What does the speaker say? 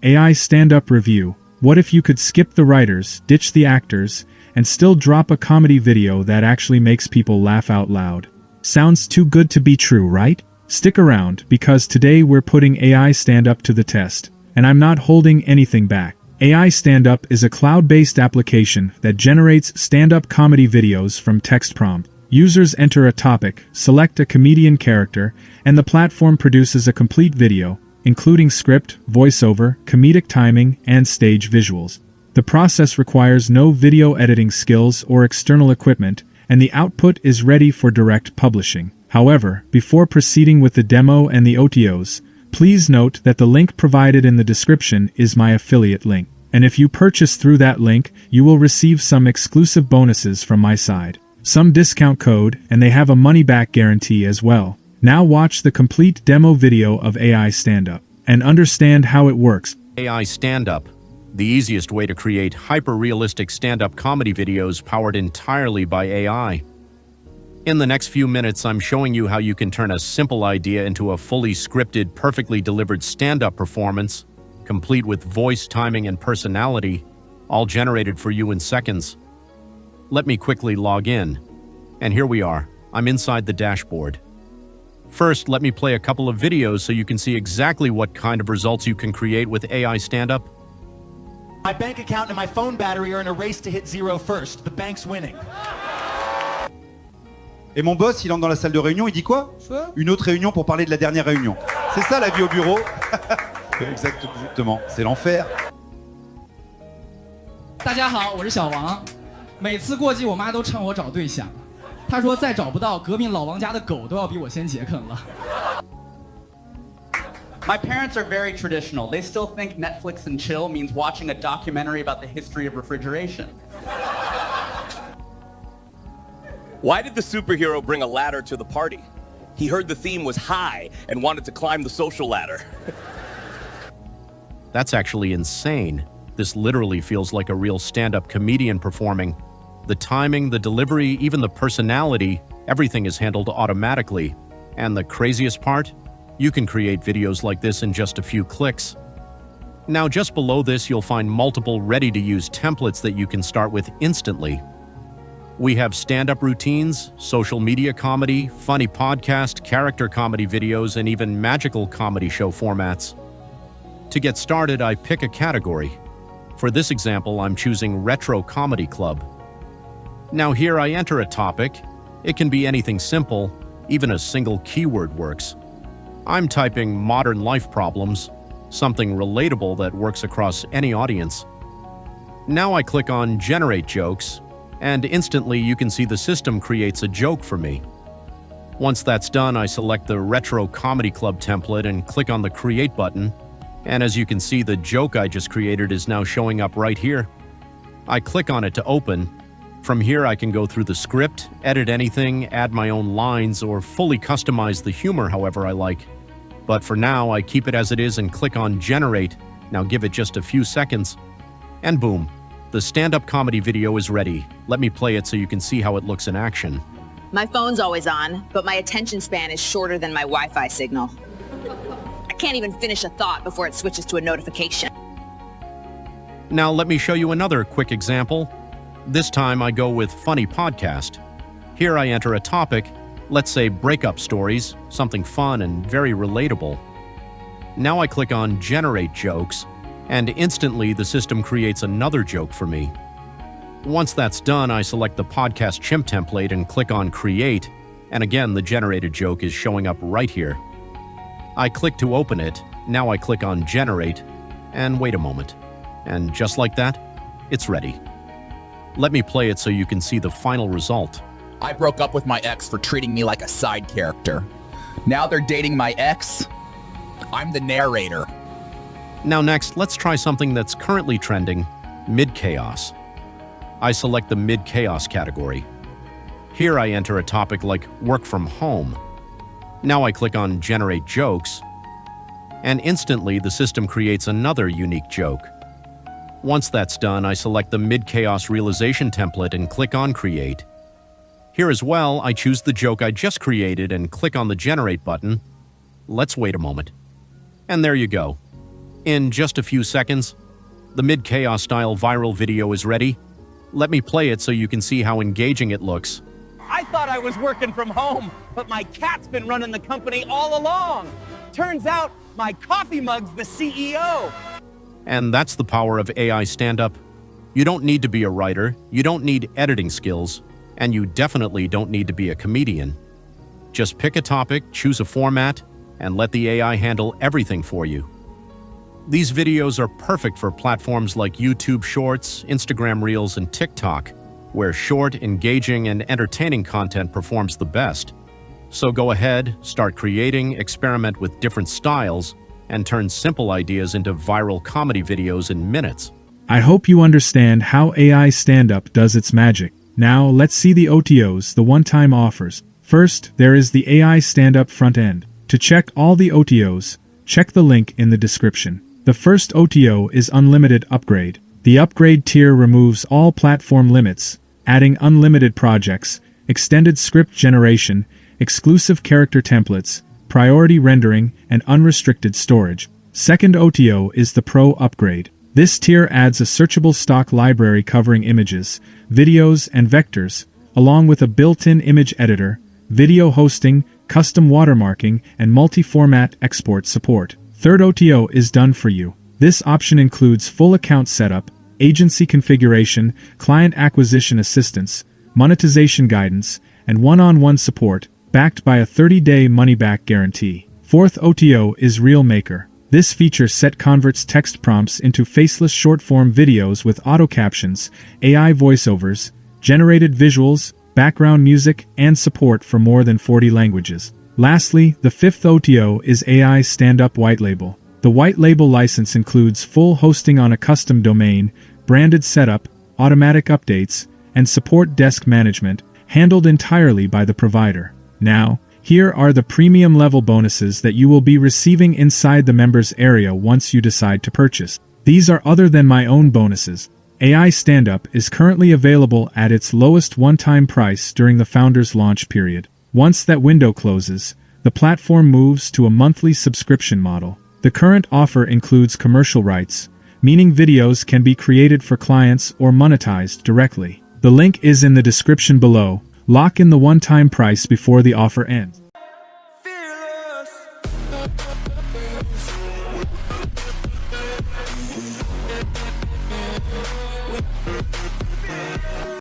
AI Stand-Up Review. What if you could skip the writers, ditch the actors, and still drop a comedy video that actually makes people laugh out loud? Sounds too good to be true, right? Stick around, because today we're putting AI Stand-Up to the test, and I'm not holding anything back. AI Standup is a cloud-based application that generates stand-up comedy videos from text prompt. Users enter a topic, select a comedian character, and the platform produces a complete video, including script, voiceover, comedic timing, and stage visuals. The process requires no video editing skills or external equipment, and the output is ready for direct publishing. However, before proceeding with the demo and the OTOs, please note that the link provided in the description is my affiliate link, and if you purchase through that link, you will receive some exclusive bonuses from my side, some discount code, and they have a money-back guarantee as well. Now watch the complete demo video of AI Standup and understand how it works. AI Standup, the easiest way to create hyper-realistic stand-up comedy videos powered entirely by AI. In the next few minutes, I'm showing you how you can turn a simple idea into a fully scripted, perfectly delivered stand-up performance, complete with voice, timing, and personality, all generated for you in seconds. Let me quickly log in. And here we are. I'm inside the dashboard. First, let me play a couple of videos so you can see exactly what kind of results you can create with AI Standup. My bank account and my phone battery are in a race to hit zero first. The bank's winning. Et mon boss, il entre dans la salle de réunion, il dit quoi? Une autre réunion pour parler de la dernière réunion. C'est ça la vie au bureau. Exactement, c'est l'enfer. 大家好，我是小王。每次过季，我妈都趁我找对象。她说再找不到，隔壁老王家的狗都要比我先解啃了。My parents are very traditional. They still think Netflix and chill means watching a documentary about the history of refrigeration. Why did the superhero bring a ladder to the party? He heard the theme was high and wanted to climb the social ladder. That's actually insane. This literally feels like a real stand-up comedian performing. The timing, the delivery, even the personality, everything is handled automatically. And the craziest part? You can create videos like this in just a few clicks. Now, just below this, you'll find multiple ready-to-use templates that you can start with instantly. We have stand-up routines, social media comedy, funny podcast, character comedy videos, and even magical comedy show formats. To get started, I pick a category. For this example, I'm choosing Retro Comedy Club. Now here I enter a topic. It can be anything simple, even a single keyword works. I'm typing modern life problems, something relatable that works across any audience. Now I click on Generate Jokes, and instantly you can see the system creates a joke for me. Once that's done, I select the Retro Comedy Club template and click on the Create button, and as you can see, the joke I just created is now showing up right here. I click on it to open. From here, I can go through the script, edit anything, add my own lines, or fully customize the humor however I like. But for now, I keep it as it is and click on Generate. Now give it just a few seconds. And boom, the stand-up comedy video is ready. Let me play it so you can see how it looks in action. My phone's always on, but my attention span is shorter than my Wi-Fi signal. I can't even finish a thought before it switches to a notification. Now let me show you another quick example. This time I go with funny podcast. Here I enter a topic, let's say breakup stories, something fun and very relatable. Now I click on Generate Jokes, and instantly the system creates another joke for me. Once that's done, I select the podcast chimp template and click on Create, and again the generated joke is showing up right here. I click to open it, now I click on Generate, and wait a moment. And just like that, it's ready. Let me play it so you can see the final result. I broke up with my ex for treating me like a side character. Now they're dating my ex. I'm the narrator. Now next, let's try something that's currently trending, mid-chaos. I select the mid-chaos category. Here I enter a topic like work from home. Now I click on Generate Jokes, and instantly the system creates another unique joke. Once that's done, I select the mid-chaos realization template and click on Create. Here as well, I choose the joke I just created and click on the Generate button. Let's wait a moment. And there you go. In just a few seconds, the mid-chaos style viral video is ready. Let me play it so you can see how engaging it looks. I thought I was working from home, but my cat's been running the company all along. Turns out my coffee mug's the CEO. And that's the power of AI stand-up. You don't need to be a writer, you don't need editing skills, and you definitely don't need to be a comedian. Just pick a topic, choose a format, and let the AI handle everything for you. These videos are perfect for platforms like YouTube Shorts, Instagram Reels, and TikTok, where short, engaging, and entertaining content performs the best. So go ahead, start creating, experiment with different styles, and turn simple ideas into viral comedy videos in minutes. I hope you understand how AI Stand-up does its magic. Now, let's see the OTOs, the one-time offers. First, there is the AI Stand-up front end. To check all the OTOs, check the link in the description. The first OTO is Unlimited Upgrade. The upgrade tier removes all platform limits, adding unlimited projects, extended script generation, exclusive character templates, priority rendering, and unrestricted storage. Second OTO is the Pro Upgrade. This tier adds a searchable stock library covering images, videos, and vectors, along with a built-in image editor, video hosting, custom watermarking, and multi-format export support. Third OTO is Done For You. This option includes full account setup, agency configuration, client acquisition assistance, monetization guidance, and one-on-one support, backed by a 30-day money-back guarantee. Fourth OTO is Reel Maker. This feature converts text prompts into faceless short-form videos with auto-captions, AI voiceovers, generated visuals, background music, and support for more than 40 languages. Lastly, the fifth OTO is AI Stand-up White Label. The White Label license includes full hosting on a custom domain, branded setup, automatic updates, and support desk management, handled entirely by the provider. Now, here are the premium level bonuses that you will be receiving inside the members area once you decide to purchase. These are other than my own bonuses. AI Stand-up is currently available at its lowest one-time price during the founder's launch period. Once that window closes, the platform moves to a monthly subscription model. The current offer includes commercial rights, meaning videos can be created for clients or monetized directly. The link is in the description below. Lock in the one-time price before the offer ends.